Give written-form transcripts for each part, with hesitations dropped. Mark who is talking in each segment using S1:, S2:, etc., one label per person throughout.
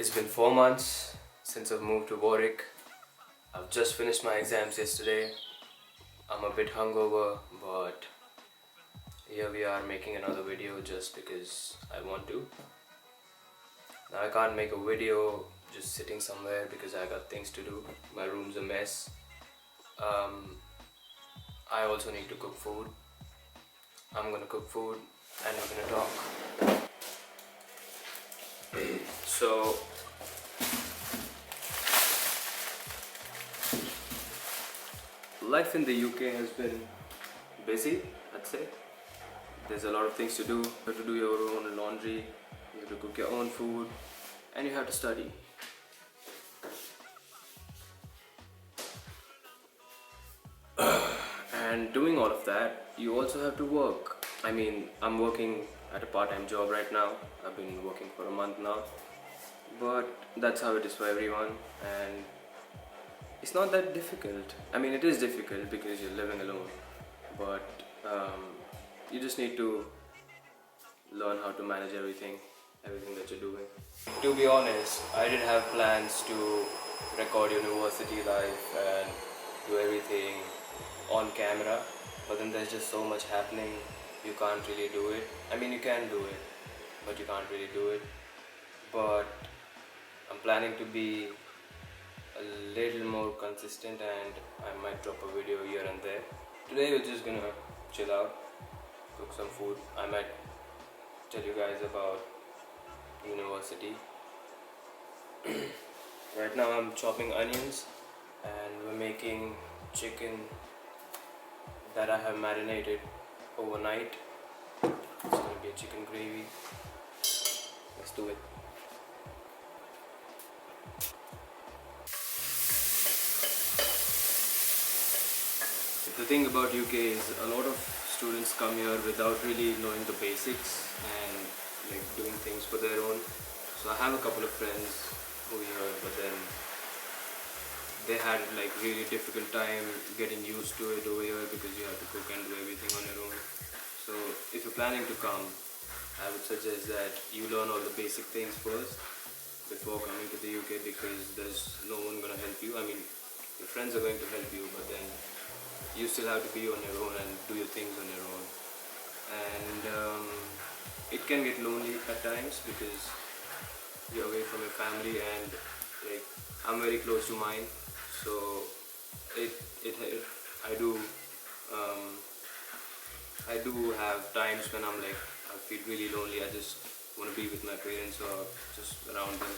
S1: It's been 4 months since I've moved to Warwick. I've just finished my exams yesterday. I'm a bit hungover, but here we are making another video just because I want to. Now I can't make a video just sitting somewhere because I got things to do. My room's a mess. I also need to cook food. I'm gonna cook food and we're gonna talk. So life in the UK has been busy, I'd say. There's a lot of things to do. You have to do your own laundry, you have to cook your own food, and you have to study. And doing all of that, you also have to work. I mean, I'm working at a part-time job right now. I've been working for a month now. But that's how it is for everyone, and it's not that difficult. I mean, it is difficult because you're living alone, but you just need to learn how to manage everything that you're doing. To be honest, I did have plans to record university life and do everything on camera, but then there's just so much happening, you can't really do it. I mean, you can do it, but you can't really do it. But I'm planning to be a little more consistent, and I might drop a video here and there. Today we're just gonna chill out, cook some food. I might tell you guys about university. Right now I'm chopping onions and we're making chicken that I have marinated overnight. It's gonna be a chicken gravy. Let's do it. The thing about UK is a lot of students come here without really knowing the basics and like doing things for their own. So I have a couple of friends over here, but then they had like really difficult time getting used to it over here because you have to cook and do everything on your own. So if you're planning to come, I would suggest that you learn all the basic things first before coming to the UK, because there's no one gonna help you. I mean, your friends are going to help you, but then you still have to be on your own and do your things on your own. And it can get lonely at times because you're away from your family, and like I'm very close to mine, so I do have times when I'm like, I feel really lonely. I just want to be with my parents or just around them,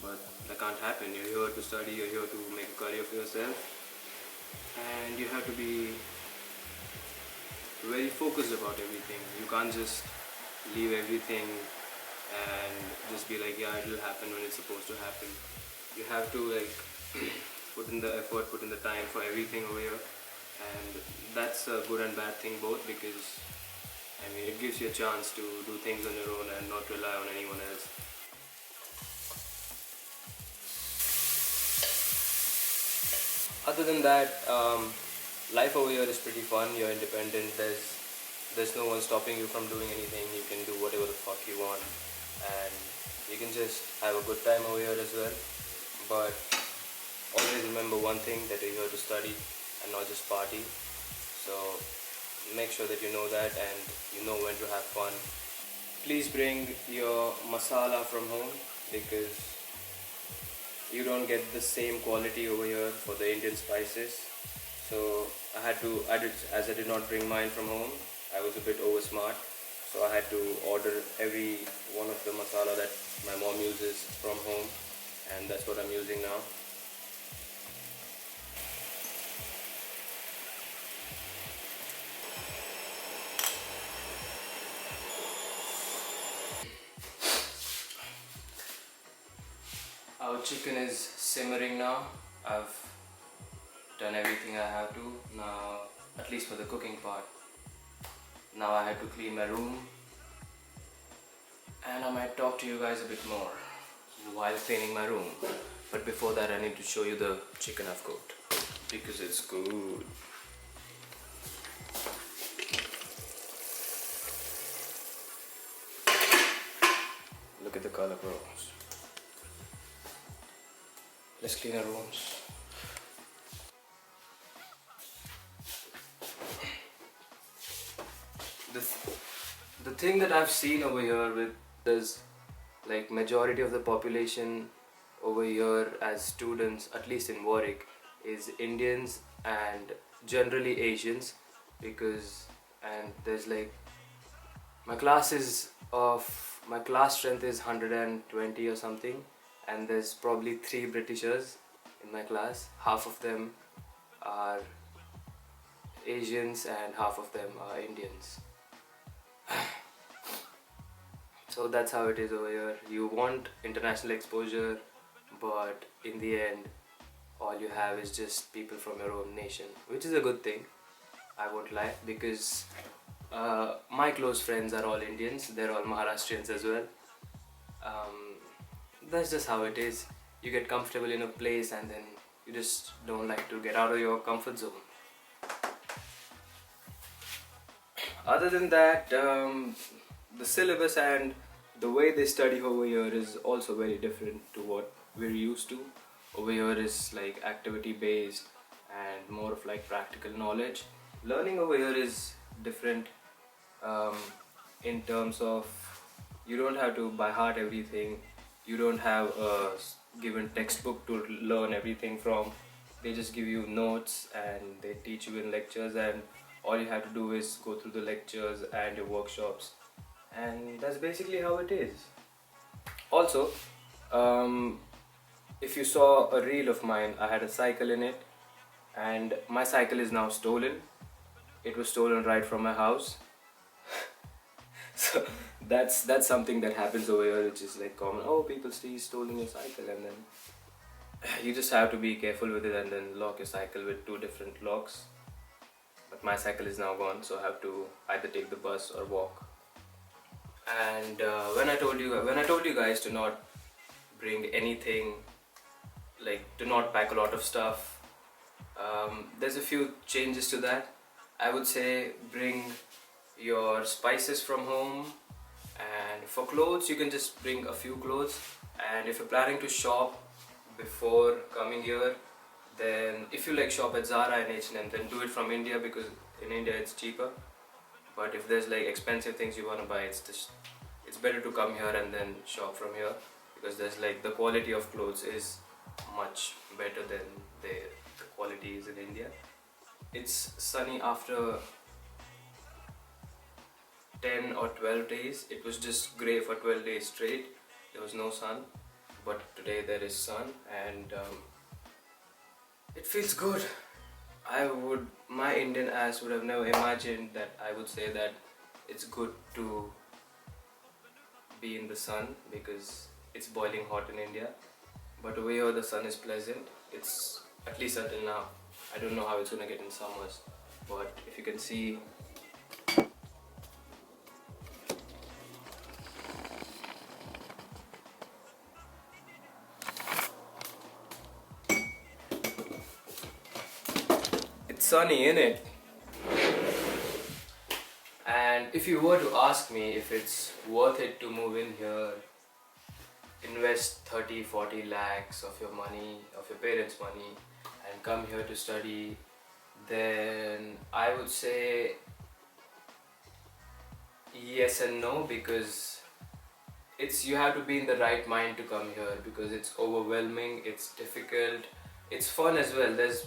S1: but that can't happen. You're here to study, you're here to make a career for yourself, and you have to be very focused about everything. You can't just leave everything and just be like, yeah, it'll happen when it's supposed to happen. You have to like put in the effort, put in the time for everything over here, and that's a good and bad thing both, because I mean, it gives you a chance to do things on your own and not rely on anyone else. Other than that, life over here is pretty fun. You're independent. There's no one stopping you from doing anything. You can do whatever the fuck you want, and you can just have a good time over here as well. But always remember one thing, that you're here to study and not just party. So make sure that you know that and you know when to have fun. Please bring your masala from home, because you don't get the same quality over here for the Indian spices. So as I did not bring mine from home, I was a bit over smart, so I had to order every one of the masala that my mom uses from home, and that's what I'm using now. Our chicken is simmering now. I've done everything I have to now, at least for the cooking part. Now I have to clean my room, and I might talk to you guys a bit more while cleaning my room. But before that, I need to show you the chicken I've cooked, because it's good. Look at the color, bros. Let's clean our rooms. This, the thing that I've seen over here with this, like majority of the population over here as students, at least in Warwick, is Indians and generally Asians, because and there's like my class strength is 120 or something, and there's probably 3 Britishers in my class. Half of them are Asians and half of them are Indians. So that's how it is over here. You want international exposure, but in the end, all you have is just people from your own nation, which is a good thing. I won't lie, because my close friends are all Indians. They're all Maharashtrians as well. Um, that's just how it is. You get comfortable in a place, and then you just don't like to get out of your comfort zone. Other than that, the syllabus and the way they study over here is also very different to what we're used to. Over here is like activity based and more of like practical knowledge. Learning over here is different, um, in terms of you don't have to by heart everything. You don't have a given textbook to learn everything from. They just give you notes and they teach you in lectures, and all you have to do is go through the lectures and your workshops, and that's basically how it is. Also, um, if you saw a reel of mine, I had a cycle in it, and my cycle is now stolen. It was stolen right from my house. So that's something that happens over here, which is like common. Oh, people see stolen your cycle, and then you just have to be careful with it and then lock your cycle with 2 different locks. But my cycle is now gone, so I have to either take the bus or walk. And when I told you guys to not bring anything, like to not pack a lot of stuff, there's a few changes to that. I would say bring your spices from home, and for clothes you can just bring a few clothes. And if you're planning to shop before coming here, then if you like shop at Zara and H&M, then do it from India, because in India it's cheaper. But if there's like expensive things you want to buy, it's better to come here and then shop from here, because there's like the quality of clothes is much better than the quality is in India. It's sunny after 10 or 12 days. It was just grey for 12 days straight. There was no sun, but today there is sun, and it feels good. My Indian ass would have never imagined that I would say that it's good to be in the sun, because it's boiling hot in India. But over here the sun is pleasant. It's, at least until now. I don't know how it's gonna get in summers, but if you can see, it's sunny, innit? And if you were to ask me if it's worth it to move in here, invest 30-40 lakhs of your money, of your parents' money, and come here to study, then I would say yes and no, because you have to be in the right mind to come here, because it's overwhelming, it's difficult, it's fun as well. There's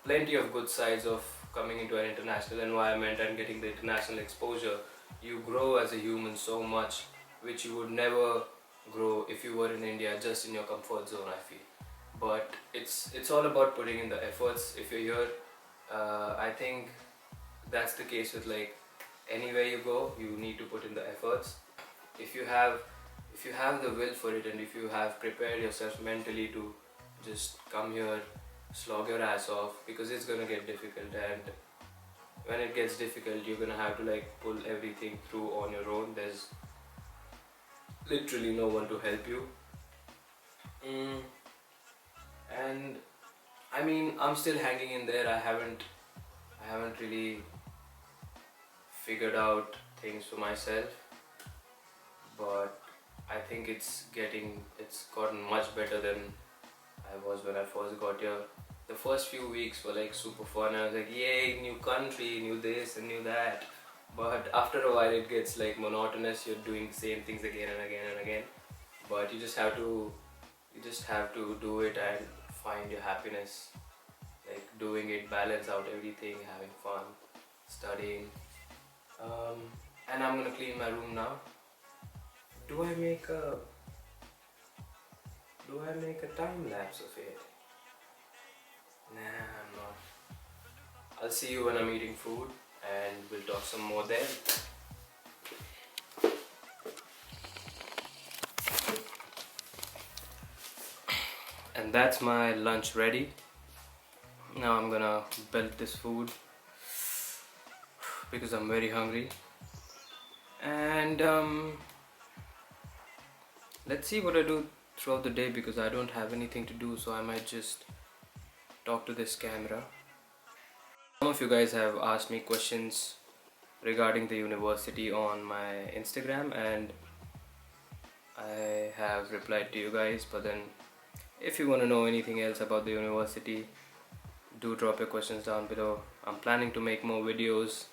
S1: plenty of good sides of coming into an international environment and getting the international exposure. You grow as a human so much, which you would never grow if you were in India just in your comfort zone, I feel. But it's all about putting in the efforts. If you're here, I think that's the case with like anywhere you go, you need to put in the efforts. If you have the will for it, and if you have prepared yourself mentally to just come here, slog your ass off, because it's gonna get difficult, and when it gets difficult you're gonna have to like pull everything through on your own. There's literally no one to help you. And I mean, I'm still hanging in there. I haven't really figured out things for myself, but I think it's gotten much better than I was when I first got here. The first few weeks were like super fun. I was like, yay, new country, new this and new that. But after a while, it gets like monotonous. You're doing the same things again and again and again. But you just have to do it and find your happiness. Like doing it, balance out everything, having fun, studying. Um, and I'm gonna clean my room now. Do I make a time lapse of it? Nah, I'm not. I'll see you when I'm eating food and we'll talk some more then. And that's my lunch ready. Now I'm gonna belt this food because I'm very hungry. And let's see what I do throughout the day because I don't have anything to do, so I might just talk to this camera. Some of you guys have asked me questions regarding the university on my Instagram, and I have replied to you guys. But then if you want to know anything else about the university, do drop your questions down below. I'm planning to make more videos